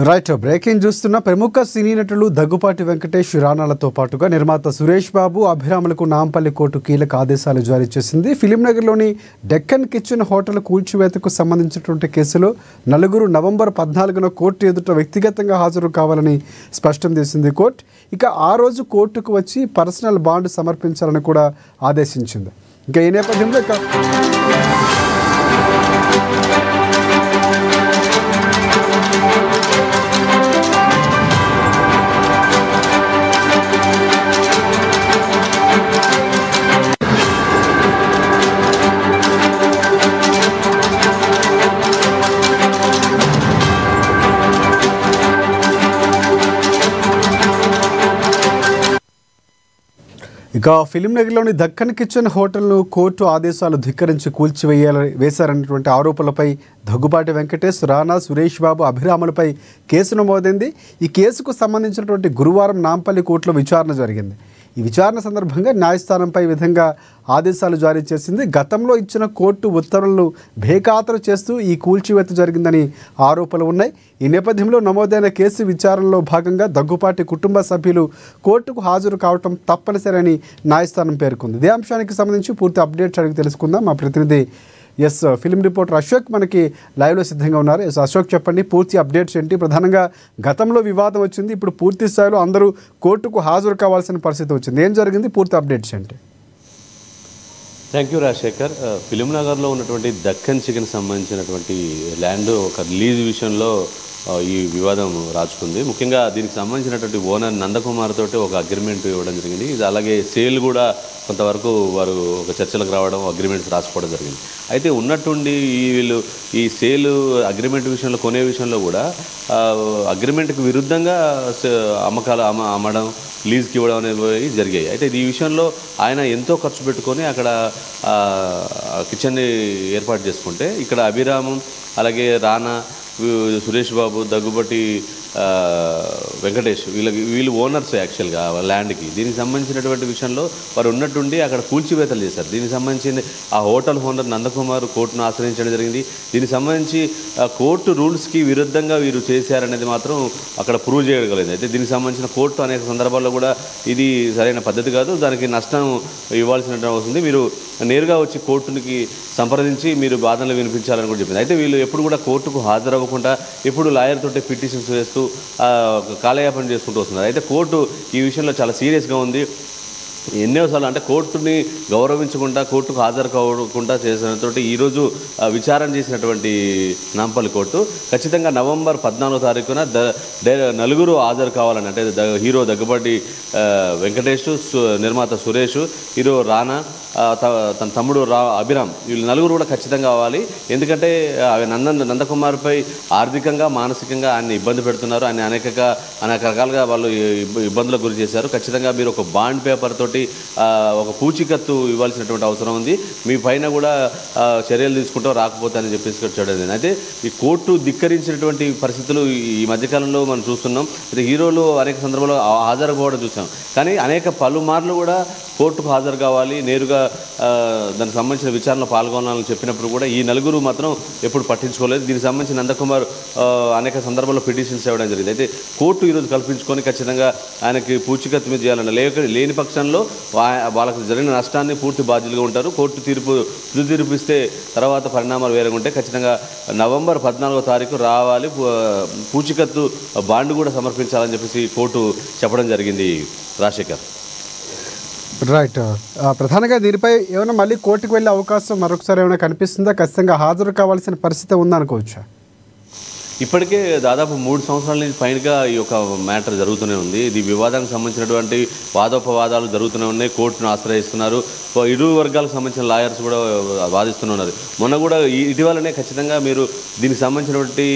Right breaking చూస్తున్న ప్రముఖ సినీ నటులు దగ్గుపాటి వెంకటేష్ రానాలతో పాటుగా నిర్మాత సురేష్ బాబు అభిరాములకు నాంపల్లి కోర్టు కీలక ఆదేశాలు జారీ చేసింది. ఫిలింనగర్లోని డెక్కన్ కిచెన్ హోటల్ కూల్చివేతకు సంబంధించినటువంటి కేసులో నలుగురు నవంబర్ 14న కోర్టు ఎదుట వ్యక్తిగతంగా హాజరు కావాలని స్పష్టం చేసింది కోర్టు. ఇక ఆ రోజు కోర్టుకు వచ్చి పర్సనల్ బాండ్ సమర్పించాలని కూడా ఆదేశించింది. ఇంకా ఈ నేపథ్యంలో ఫిలింనగర్లోని దక్కన్ కిచెన్ హోటల్ను కోర్టు ఆదేశాలు ధిక్కరించి వేశారన్నటువంటి ఆరోపణలపై దగ్గుపాటి వెంకటేష్, రానా, సురేష్ బాబు, అభిరాములపై కేసు నమోదైంది. ఈ కేసుకు సంబంధించినటువంటి గురువారం నాంపల్లి కోర్టులో విచారణ జరిగింది. ఈ విచారణ సందర్భంగా న్యాయస్థానంపై ఈ విధంగా ఆదేశాలు జారీ చేసింది. గతంలో ఇచ్చిన కోర్టు ఉత్తర్వులను బేఖాతరు చేస్తూ ఈ కూల్చివేత జరిగిందని ఆరోపణలు ఉన్నాయి. ఈ నేపథ్యంలో నమోదైన కేసు విచారణలో భాగంగా దగ్గుపాటి కుటుంబ సభ్యులు కోర్టుకు హాజరు కావటం తప్పనిసరి అని న్యాయస్థానం పేర్కొంది. ఇదే అంశానికి సంబంధించి పూర్తి అప్డేట్స్ అడిగి తెలుసుకుందాం. మా ప్రతినిధి ఫిల్మ్ రిపోర్టర్ అశోక్ మనకి లైవ్లో సిద్ధంగా ఉన్నారు. అశోక్, చెప్పండి, పూర్తి అప్డేట్స్ ఏంటి? ప్రధానంగా గతంలో వివాదం వచ్చింది, ఇప్పుడు పూర్తి స్థాయిలో అందరూ కోర్టుకు హాజరు కావాల్సిన పరిస్థితి వచ్చింది. ఏం జరిగింది? పూర్తి అప్డేట్స్ ఏంటి? Thank you Rajasekhar. ఫిలింనగర్లో ఉన్నటువంటి దక్కన్ చికెన్ సంబంధించినటువంటి ల్యాండ్ ఒక రిలీజ్ విషయంలో ఈ వివాదం రాచుకుంది. ముఖ్యంగా దీనికి సంబంధించినటువంటి ఓనర్ నందకుమార్ తోటి ఒక అగ్రిమెంట్ ఇవ్వడం జరిగింది. ఇది అలాగే సేల్ కూడా కొంతవరకు వారు ఒక చర్చలకు రావడం, అగ్రిమెంట్స్ రాసుకోవడం జరిగింది. అయితే ఉన్నట్టుండి వీళ్ళు ఈ సేల్ అగ్రిమెంట్ విషయంలో, కొనే విషయంలో కూడా అగ్రిమెంట్కి విరుద్ధంగా అమ్మడం, లీజ్కి ఇవ్వడం అనేవి జరిగాయి. అయితే ఈ విషయంలో ఆయన ఎంతో ఖర్చు పెట్టుకొని అక్కడ కిచెన్ని ఏర్పాటు చేసుకుంటే ఇక్కడ అభిరామం, అలాగే రానా, సురేష్ బాబు, దగ్గుబాటి వెంకటేష్ వీళ్ళు ఓనర్స్ యాక్చువల్గా ల్యాండ్కి. దీనికి సంబంధించినటువంటి విషయంలో వారు ఉన్నట్టుండి అక్కడ కూల్చివేతలు చేశారు. దీనికి సంబంధించి ఆ హోటల్ ఓనర్ నందకుమార్ కోర్టును ఆశ్రయించడం జరిగింది. దీనికి సంబంధించి కోర్టు రూల్స్కి విరుద్ధంగా వీరు చేశారనేది మాత్రం అక్కడ ప్రూవ్ చేయగలిగింది. అయితే దీనికి సంబంధించిన కోర్టు అనేక సందర్భాల్లో కూడా ఇది సరైన పద్ధతి కాదు, దానికి నష్టం ఇవ్వాల్సిన అవసరం, మీరు నేరుగా వచ్చి కోర్టునికి సంప్రదించి మీరు వాదనలు వినిపించాలని కూడా చెప్పింది. అయితే వీళ్ళు ఎప్పుడు కూడా కోర్టుకు హాజరవ్వకుండా ఎప్పుడు లాయర్ తోటి పిటిషన్స్ వేస్తూ కాలయాపన చేసుకుంటూ వస్తున్నారు. అయితే కోర్టు ఈ విషయంలో చాలా సీరియస్గా ఉంది. ఎన్నోసార్లు అంటే కోర్టుని గౌరవించకుండా, కోర్టుకు హాజరు కావకుండా చేసినతో ఈరోజు విచారణ చేసినటువంటి నాంపల్లి కోర్టు ఖచ్చితంగా నవంబర్ 14వ తారీఖున నలుగురు హాజరు కావాలని, అంటే హీరో దగ్గుబాటి వెంకటేష్, నిర్మాత సురేష్, హీరో రానా, తన తమ్ముడు అభిరామ్, వీళ్ళు నలుగురు కూడా ఖచ్చితంగా కావాలి. ఎందుకంటే నందకుమార్పై ఆర్థికంగా, మానసికంగా ఆయన ఇబ్బంది పెడుతున్నారు. ఆయన అనేక రకాలుగా వాళ్ళు ఇబ్బందులకు గురి చేశారు. ఖచ్చితంగా మీరు ఒక బాండ్ పేపర్ తోటి ఒక పూచికత్తు ఇవ్వాల్సినటువంటి అవసరం ఉంది. మీ పైన కూడా చర్యలు తీసుకుంటూ రాకపోతే అని చెప్పేసి చూడండి. అయితే ఈ కోర్టు ధిక్కరించినటువంటి పరిస్థితులు ఈ మధ్యకాలంలో మనం చూస్తున్నాం. అయితే హీరోలు అనేక సందర్భాల్లో హాజరుపోవడం చూసాం. కానీ పలుమార్లు కూడా కోర్టుకు హాజరు కావాలి, నేరుగా దానికి సంబంధించిన విచారణలో పాల్గొనాలని చెప్పినప్పుడు కూడా ఈ నలుగురు మాత్రం ఎప్పుడు పట్టించుకోలేదు. దీనికి సంబంధించి నందకుమార్ అనేక సందర్భాల్లో పిటిషన్స్ ఇవ్వడం జరిగింది. అయితే కోర్టు ఈరోజు కల్పించుకొని ఖచ్చితంగా ఆయనకి పూచికత్తు మీద చేయాలన్న, లేని పక్షంలో వాళ్ళకి జరిగిన నష్టాన్ని పూర్తి బాధ్యులుగా ఉంటారు. కోర్టు తీర్పు ఇస్తే తర్వాత పరిణామాలు వేరేగా ఉంటే ఖచ్చితంగా నవంబర్ 14వ తారీఖు రావాలి, పూచికత్తు బాండ్ కూడా సమర్పించాలని చెప్పేసి కోర్టు చెప్పడం జరిగింది. రాజశేఖర్, రైట్. ప్రధానంగా దీనిపై ఏమైనా మళ్ళీ కోర్టుకు వెళ్ళే అవకాశం మరొకసారి ఏమైనా కనిపిస్తుందా? ఖచ్చితంగా హాజరు కావాల్సిన పరిస్థితి ఉందనుకోవచ్చా? ఇప్పటికే దాదాపు 3 సంవత్సరాల నుంచి పైనగా ఈ యొక్క మ్యాటర్ జరుగుతూనే ఉంది. ఇది వివాదానికి సంబంధించినటువంటి వాదోపవాదాలు జరుగుతూనే ఉన్నాయి. కోర్టును ఆశ్రయిస్తున్నారు. ఇరు వర్గాలకు సంబంధించిన లాయర్స్ కూడా వాదిస్తున్నారు. మొన్న కూడా ఇటీవలనే ఖచ్చితంగా మీరు దీనికి సంబంధించినటువంటి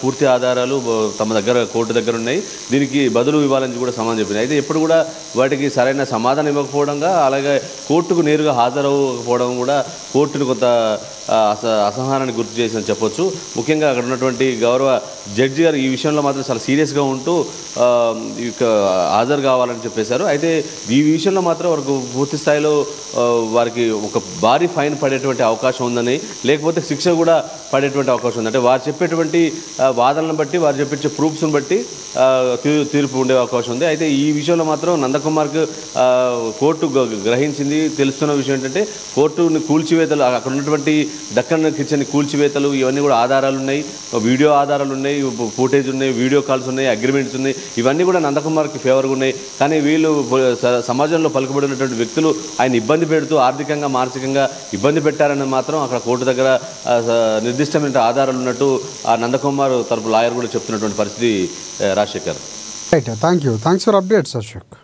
పూర్తి ఆధారాలు తమ దగ్గర, కోర్టు దగ్గర ఉన్నాయి, దీనికి బదులు ఇవ్వాలని కూడా సమాధానం చెప్పింది. అయితే ఎప్పుడు కూడా వాటికి సరైన సమాధానం ఇవ్వకపోవడంగా, అలాగే కోర్టుకు నేరుగా హాజరవ్వకపోవడం కూడా కోర్టును కొంత అసహనాన్ని గుర్తు చేసిందని చెప్పొచ్చు. ముఖ్యంగా అక్కడ ఉన్నటువంటి ఉన్నటువంటి గౌరవ జడ్జి గారు ఈ విషయంలో మాత్రం చాలా సీరియస్గా ఉంటూ ఇక హాజరు కావాలని చెప్పేశారు. అయితే ఈ విషయంలో మాత్రం వారికి పూర్తి స్థాయిలో వారికి ఒక భారీ ఫైన్ పడేటువంటి అవకాశం ఉందని, లేకపోతే శిక్ష కూడా పడేటువంటి అవకాశం ఉంది. అంటే వారు చెప్పేటువంటి వాదనలను బట్టి, వారు చెప్పే ప్రూఫ్స్ని బట్టి తీర్పు ఉండే అవకాశం ఉంది. అయితే ఈ విషయంలో మాత్రం నందకుమార్కు కోర్టు గ్రహించింది. తెలుస్తున్న విషయం ఏంటంటే కోర్టుని కూల్చివేతలు, అక్కడ ఉన్నటువంటి దక్కన్ కిచెన్ కూల్చివేతలు ఇవన్నీ కూడా ఆధారాలు ఉన్నాయి, వీడియో ఆధారాలు ఉన్నాయి, ఫుటేజ్ ఉన్నాయి, వీడియో కాల్స్ ఉన్నాయి, అగ్రిమెంట్స్ ఉన్నాయి. ఇవన్నీ కూడా నందకుమార్కి ఫేవర్గా ఉన్నాయి. కానీ వీళ్ళు సమాజంలో పలుకుబడినటువంటి వ్యక్తులు ఆయన ఇబ్బంది పెడుతూ ఆర్థికంగా మానసికంగా ఇబ్బంది పెట్టారని మాత్రం అక్కడ కోర్టు దగ్గర నిర్దిష్టమైన ఆధారాలు ఉన్నట్టు ఆ నందకుమార్ తరపు లాయర్ కూడా చెప్తున్నటువంటి పరిస్థితి Rajasekhar. Right, thanks for updates Ashok.